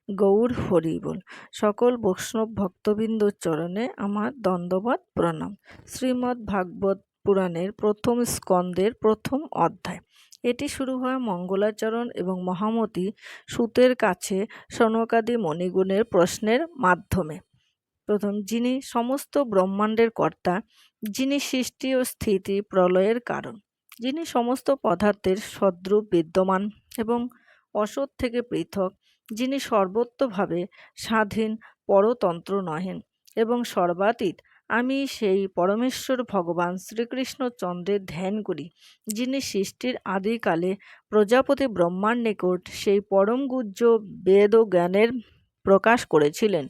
গৌর হরি বল। সকল বৈষ্ণব ভক্তবৃন্দর চরণে আমার দণ্ডবৎ প্রণাম। শ্রীমদ্ ভাগবত পুরাণের প্রথম স্কন্দের প্রথম অধ্যায়। এটি শুরু হয় মঙ্গলাচরণ এবং মহামতি সূতের কাছে সনকাদি মণিগুণের প্রশ্নের মাধ্যমে। প্রথম, যিনি সমস্ত ব্রহ্মাণ্ডের কর্তা, যিনি সৃষ্টি ও স্থিতি প্রলয়ের কারণ, যিনি সমস্ত পদার্থের সদ্রূপ বিদ্যমান এবং অসৎ থেকে পৃথক, যিনি সর্বত্রভাবে স্বাধীন, পরতন্ত্র নহেন এবং সর্বাতীত, আমি সেই পরমেশ্বর ভগবান শ্রীকৃষ্ণচন্দ্রের ধ্যান করি, যিনি সৃষ্টির আদিকালে প্রজাপতি ব্রহ্মার নিকট সেই পরম গুহ্য বেদ ও জ্ঞানের প্রকাশ করেছিলেন,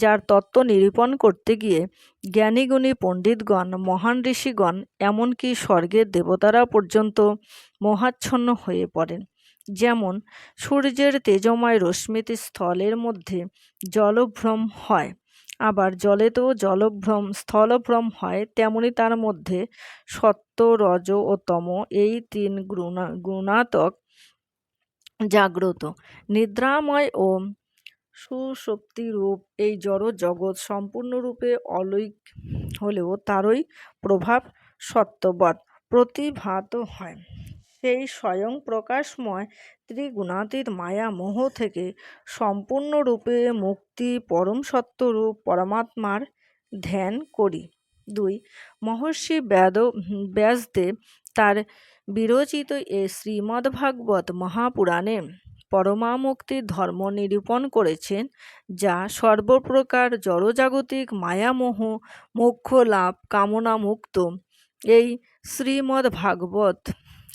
যার তত্ত্ব নিরূপণ করতে গিয়ে জ্ঞানীগুণী পণ্ডিতগণ, মহান ঋষিগণ, এমনকি স্বর্গের দেবতারা পর্যন্ত মোহাচ্ছন্ন হয়ে পড়েন। যেমন সূর্যের তেজময় রশ্মিতে স্থলের মধ্যে জলভ্রম হয়, আবার জলেতেও স্থলভ্রম হয়, তেমনি তার মধ্যে সত্ত্ব, রজ ও তম এই তিন গুণাত্মক জাগ্রত, নিদ্রাময় ও সুষুপ্তিরূপ এই জড় জগৎ সম্পূর্ণরূপে অলৌকিক হলেও তারই প্রভাব সত্যবৎ প্রতিভাত হয়। সেই স্বয়ং প্রকাশময় ত্রিগুণাতীত মায়া মোহ থেকে সম্পূর্ণরূপে মুক্তি পরম সত্যরূপ পরমাত্মার ধ্যান করি। 2. মহর্ষি ব্যাসদেব তার বিরচিত এই শ্রীমদ্ভাগবত মহাপুরাণে পরমামুক্তির ধর্ম নিরূপণ করেছেন, যা সর্বপ্রকার জড়জাগতিক মায়ামোহ মোক্ষ লাভ কামনা মুক্ত। এই শ্রীমদ্ভাগবত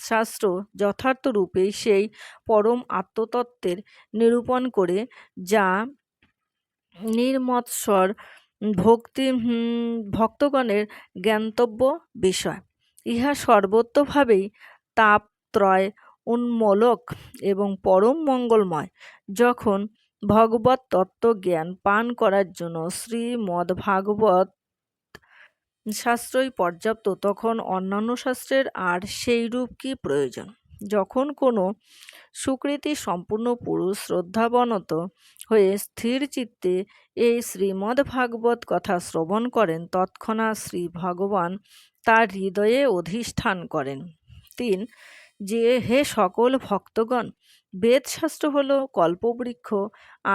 শাস্ত্র যথার্থরূপেই সেই পরম আত্মতত্ত্বের নিরূপণ করে, যা নির্মৎসর ভক্তগণের জ্ঞাতব্য বিষয়। ইহা সর্বতোভাবেই তাপত্রয় উন্মূলক এবং পরম মঙ্গলময়। যখন ভগবৎ তত্ত্ব জ্ঞান পান করার জন্য শ্রীমদ্ভাগবত শাস্ত্রই পর্যাপ্ত, তখন অন্যান্য শাস্ত্রের আর সেইরূপ কি প্রয়োজন? যখন কোনো সুকৃতি সম্পূর্ণ পুরুষ শ্রদ্ধাবনত হয়ে স্থির চিত্তে এই শ্রীমদ্ভাগবত কথা শ্রবণ করেন, তৎক্ষণাৎ শ্রী ভগবান তার হৃদয়ে অধিষ্ঠান করেন। 3. যে হে সকল ভক্তগণ, বেদশাস্ত্র হল কল্পবৃক্ষ,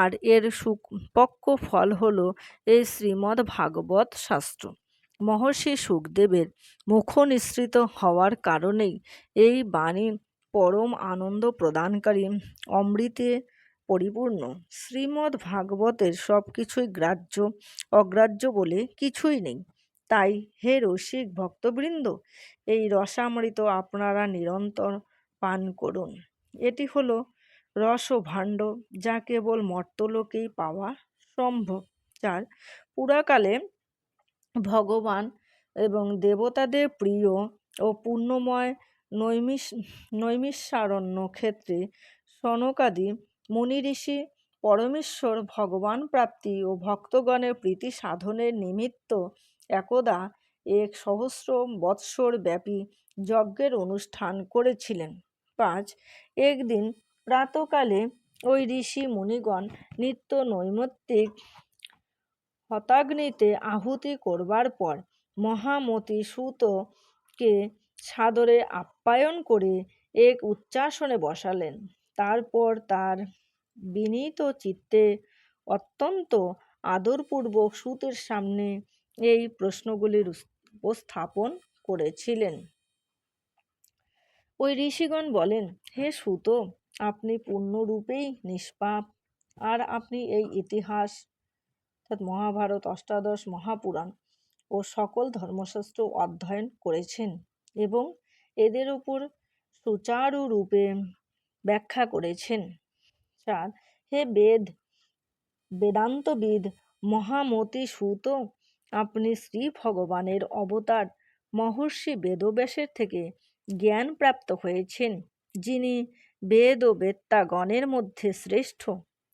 আর এর সুপক্ক ফল হল এই শ্রীমদ্ভাগবত শাস্ত্র। মহর্ষি শুকদেবের মুখ নিঃসৃত হওয়ার কারণেই এই বাণী পরম আনন্দ প্রদানকারী অমৃতে পরিপূর্ণ। শ্রীমদ্ভাগবতের সব কিছুই গ্রাহ্য, অগ্রাহ্য বলে কিছুই নেই। তাই হে রসিক ভক্তবৃন্দ, এই রসামৃত আপনারা নিরন্তর পান করুন। এটি হলো রসভাণ্ড, যা কেবল মর্ত্যলোকেই পাওয়া সম্ভব। 4. পুরাকালে ভগবান এবং দেবতাদের প্রিয় ও পুণ্যময় নৈমিষারণ্য ক্ষেত্রে সনকাদি মুনি ঋষি পরমেশ্বর ভগবান প্রাপ্তি ও ভক্তগণের প্রীতি সাধনের নিমিত্ত একদা এক সহস্র বৎসর ব্যাপী যজ্ঞের অনুষ্ঠান করেছিলেন। 5. একদিন প্রাতকালে ওই ঋষি মুনিগণ নিত্য নৈমিত্তিক হতাগ্নিতে আহুতি করবার পর মহামতি সূতকে সাদরে আপ্যায়ন করে এক উচ্চাসনে বসালেন। তারপর তার বিনীত চিত্তে অত্যন্ত আদরপূর্বক সূতের সামনে এই প্রশ্নগুলির উপস্থাপন করেছিলেন। ওই ঋষিগণ বলেন, হে সূত, আপনি পূর্ণরূপেই নিষ্পাপ, আর আপনি এই ইতিহাস অর্থাৎ মহাভারত, অষ্টাদশ মহাপুরাণ ও সকল ধর্মশাস্ত্র অধ্যয়ন করেছেন এবং এদের উপর সুচারুরূপে ব্যাখ্যা করেছেন। 4. হে বেদান্তবিদ মহামতি সূত, আপনি শ্রী ভগবানের অবতার মহর্ষি বেদব্যাসের থেকে জ্ঞান প্রাপ্ত হয়েছেন, যিনি বেদ ও বেত্তাগণের মধ্যে শ্রেষ্ঠ,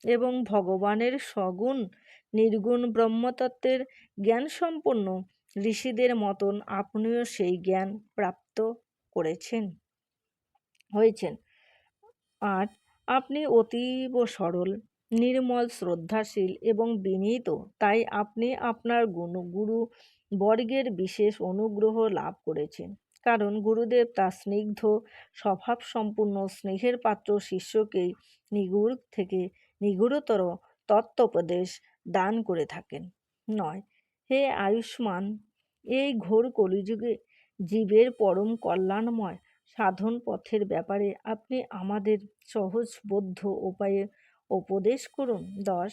এবং ভগবানের সগুণ নির্গুণ ব্রহ্মতত্ত্বের জ্ঞানসম্পন্ন ঋষিদের মতন আপনিও সেই জ্ঞান প্রাপ্ত হয়েছেন। 8. আপনি অতীব সরল নির্মল, শ্রদ্ধাশীল এবং বিনীত, তাই আপনি আপনার গুরু বর্গের বিশেষ অনুগ্রহ লাভ করেছেন। কারণ গুরুদেব তার স্নিগ্ধ স্বভাবসম্পন্ন স্নেহের পাত্র শিষ্যকেই নিগুড় থেকে নিগুড়তর তত্ত্বোপদেশ দান করে থাকেন। নয়, হে আয়ুষ্মান, এই ঘোর কলিযুগে জীবের পরম কল্যাণময় সাধন পথের ব্যাপারে আপনি আমাদের সহজবোধ্য উপায়ে উপদেশ করুন। 10,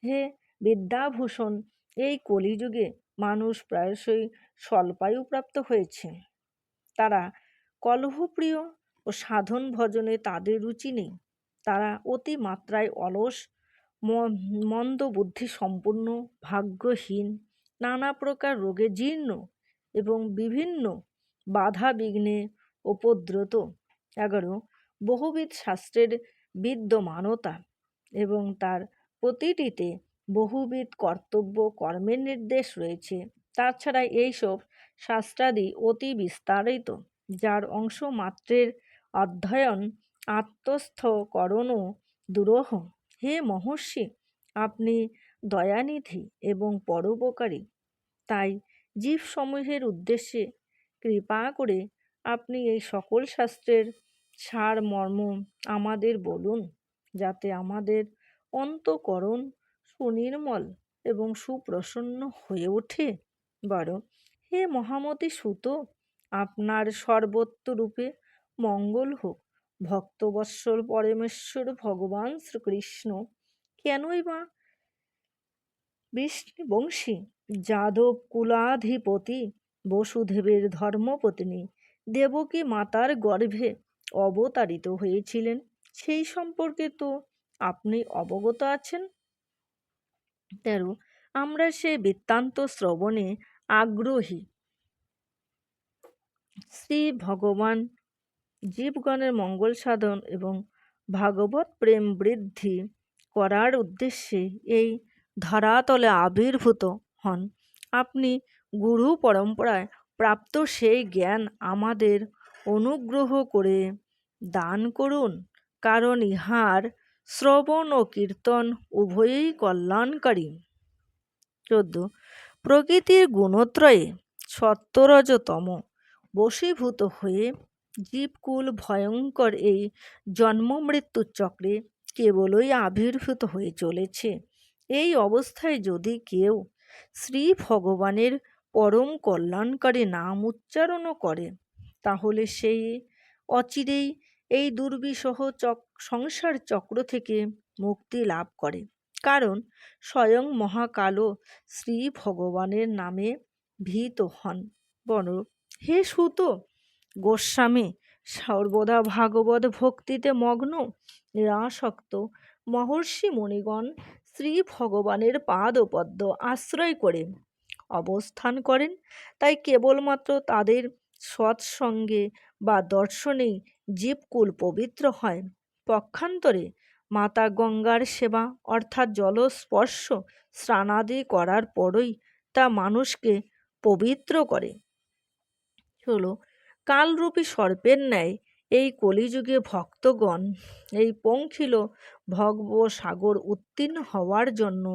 হে বিদ্যাভূষণ, এই কলিযুগে মানুষ প্রায়শই স্বল্পায়ুপ্রাপ্ত হয়েছে। তারা কলহপ্রিয় ও সাধন ভজনে তাদের রুচি নেই। তারা অতি মাত্রায় অলস, মন্দবুদ্ধি সম্পূর্ণ, ভাগ্যহীন, নানা প্রকার রোগে জীর্ণ এবং বিভিন্ন বাধা বিঘ্নে উপদ্রুত। 11, বহুবিধ শাস্ত্রের বিদ্যমানতা এবং তার প্রতিটিতে বহুবিধ কর্তব্য কর্মের নির্দেশ রয়েছে। তাছাড়া এইসব শাস্ত্রাদি অতি বিস্তারিত, যার অংশ মাত্রের অধ্যয়ন আত্মস্থকরণও দুরূহ। হে মহর্ষি, আপনি দয়ানিধি এবং পরোপকারী, তাই জীবসমূহের উদ্দেশ্যে কৃপা করে আপনি এই সকল শাস্ত্রের সারমর্ম আমাদের বলুন, যাতে আমাদের অন্তঃকরণ সুনির্মল এবং সুপ্রসন্ন হয়ে ওঠে। 12, হে মহামতি সুত, আপনার সর্বত্ররূপে মঙ্গল হোক। ভক্তবৎসল পরমেশ্বর ভগবান শ্রীকৃষ্ণ কেনই বা বিষ্ণুবংশী যাদব কুলাধিপতি বসুদেবের ধর্মপত্নী দেবকী মাতার গর্ভে অবতারিত হয়েছিলেন, সেই সম্পর্কে তো আপনি অবগত আছেন। 13, আমরা সেই বৃত্তান্ত শ্রবণে আগ্রহী। শ্রী ভগবান জীবগণের মঙ্গল সাধন এবং ভাগবত প্রেম বৃদ্ধি করার উদ্দেশ্যে এই ধরাতলে আবির্ভূত হন। আপনি গুরু পরম্পরায় প্রাপ্ত সেই জ্ঞান আমাদের অনুগ্রহ করে দান করুন, কারণ ইহার শ্রবণ ও কীর্তন উভয়ই কল্যাণকারী। 14, প্রকৃতির গুণত্রয়ে সত্বরজতম বশীভূত হয়ে জীবকুল ভয়ঙ্কর এই জন্ম মৃত্যুর চক্রে কেবলই আবির্ভূত হয়ে চলেছে। এই অবস্থায় যদি কেউ শ্রী ভগবানের পরম কল্যাণকারী নাম উচ্চারণও করে, তাহলে সেই অচিরেই এই দুর্বিষহ সংসার চক্র থেকে মুক্তি লাভ করে। কারণ স্বয়ং মহাকালও শ্রী ভগবানের নামে ভীত হন। বলো, হে সুত, গোস্বামী সর্বদা ভাগবত ভক্তিতে মগ্ন নিরাসক্ত মহর্ষি মুনিগণ শ্রী ভগবানের পাদপদ্ম আশ্রয় করে অবস্থান করেন, তাই কেবলমাত্র তাদের সৎসঙ্গে বা দর্শনেই জীবকুল পবিত্র হয়। পক্ষান্তরে মাতা গঙ্গার সেবা অর্থাৎ জলস্পর্শ স্নানাদি করার পরই তা মানুষকে পবিত্র করে। 16, কালরূপী সর্পের ন্যায় এই কলিযুগে ভক্তগণ এই পঙ্কিল ভবসাগর উত্তীর্ণ হওয়ার জন্য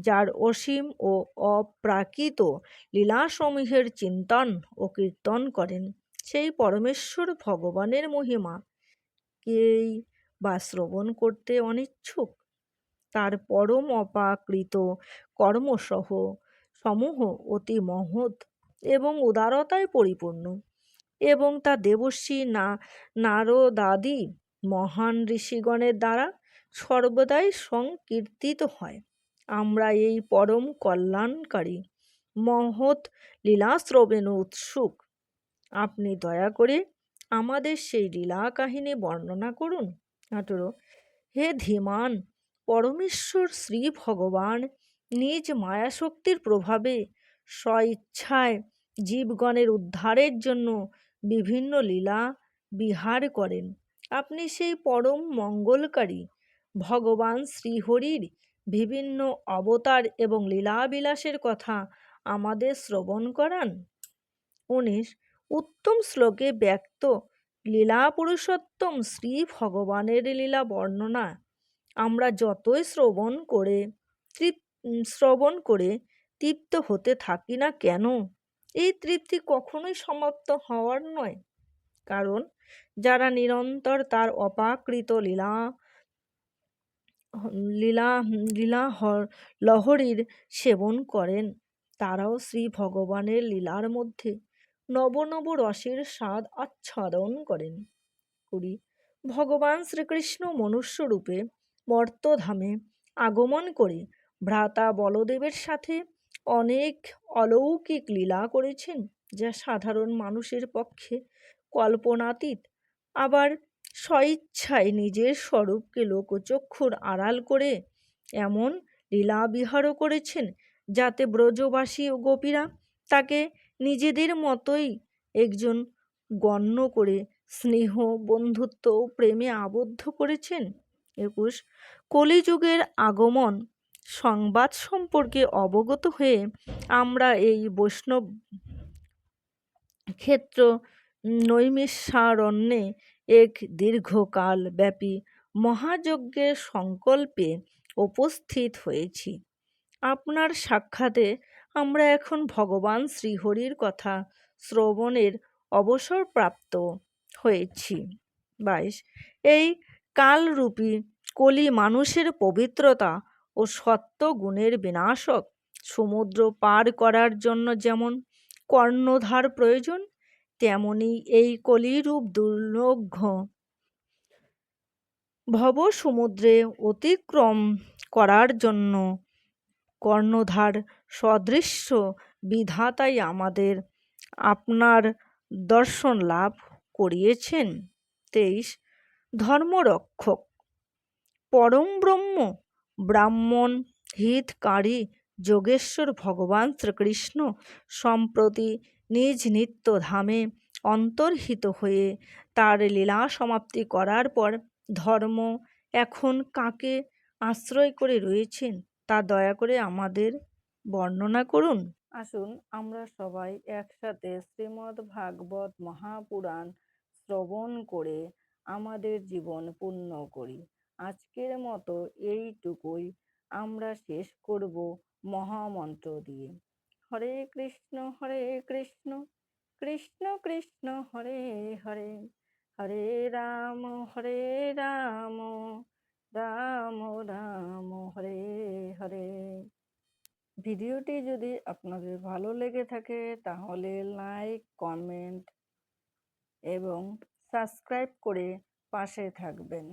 যার অসীম ও অপ্রাকৃত লীলাসমূহের চিন্তন ও কীর্তন করেন, সেই পরমেশ্বর ভগবানের মহিমা কেই বা শ্রবণ করতে অনিচ্ছুক? তার পরম অপ্রাকৃত কর্মসহ সমূহ অতি মহৎ এবং উদারতায় পরিপূর্ণ, এবং তা দেবর্ষি নারদাদি মহান ঋষিগণের দ্বারা সর্বদাই সংকীর্তিত হয়। আমরা এই পরম কল্যাণকারী মহৎ লীলাশ্রবণে উৎসুক। আপনি দয়া করে আমাদের সেই লীলা কাহিনী বর্ণনা করুন। 18, হে ধীমান, পরমেশ্বর শ্রী ভগবান নিজ মায়াশক্তির প্রভাবে স্বইচ্ছায় জীবগণের উদ্ধারের জন্য বিভিন্ন লীলা বিহার করেন। আপনি সেই পরম মঙ্গলকারী ভগবান শ্রীহরির বিভিন্ন অবতার এবং লীলাবিলাসের কথা আমাদের শ্রবণ করান। 19, উত্তম শ্লোকে ব্যক্ত লীলা পুরুষোত্তম শ্রী ভগবানের লীলা বর্ণনা আমরা যতই শ্রবণ করে তৃপ্ত হতে থাকি না কেন, এই তৃপ্তি কখনোই সমাপ্ত হওয়ার নয়। কারণ যারা নিরন্তর তার অপাকৃত লীলা লীলা লহরীর সেবন করেন, তারাও শ্রী ভগবানের লীলার মধ্যে নব নব রসের স্বাদ আচ্ছাদন করি। ভগবান শ্রীকৃষ্ণ মনুষ্য রূপে মর্তধামে আগমন করে ভ্রাতা বলদেবের সাথে অনেক অলৌকিক লীলা করেছেন, যা সাধারণ মানুষের পক্ষে কল্পনাতীত। আবার স্বইচ্ছায় নিজের স্বরূপকে লোকচক্ষুর আড়াল করে এমন লীলাবিহারও করেছেন, যাতে ব্রজবাসী ও গোপীরা তাকে নিজেদের মতোই একজন গণ্য করে স্নেহ, বন্ধুত্ব ও প্রেমে আবদ্ধ করেছেন। 21 কলিযুগের আগমন সংবাদ সম্পর্কে অবগত হয়ে আমরা এই বৈষ্ণব ক্ষেত্র নৈমিষারণ্যে এক দীর্ঘকাল ব্যাপী মহাযজ্ঞের সংকল্পে উপস্থিত হয়েছি। আপনার সাক্ষাতে আমরা এখন ভগবান শ্রীহরির কথা শ্রবণের অবসর প্রাপ্ত হয়েছি। 22 এই কালরূপী কলি মানুষের পবিত্রতা ও সত্য গুণের বিনাশক। সমুদ্র পার করার জন্য যেমন কর্ণধার প্রয়োজন, তেমনি এই কলিরূপ দুর্লভ ভব সমুদ্রে অতিক্রম করার জন্য কর্ণধার সদৃশ্য বিধাতাই আমাদের আপনার দর্শন লাভ করিয়েছেন। 23 ধর্মরক্ষক পরম ব্রহ্ম ব্রাহ্মণ হিতকারী যোগেশ্বর ভগবান শ্রীকৃষ্ণ সম্প্রতি নিজ নিত্য ধামে অন্তর্হিত হয়ে তার লীলা সমাপ্তি করার পর ধর্ম এখন কাকে আশ্রয় করে রয়েছেন, তা দয়া করে আমাদের বর্ণনা করুন। আসুন আমরা সবাই একসাথে শ্রীমদ্ ভাগবত মহাপুরাণ শ্রবণ করে আমাদের জীবন পূর্ণ করি। আজকের মতো এইটুকুই আমরা শেষ করব মহামন্ত্র দিয়ে। হরে কৃষ্ণ কৃষ্ণ কৃষ্ণ হরে হরে, হরে রাম রাম রাম হরে হরে। ভিডিওটি যদি আপনাদের ভালো লেগে থাকে তাহলে লাইক, কমেন্ট এবং সাবস্ক্রাইব করে পাশে থাকবেন।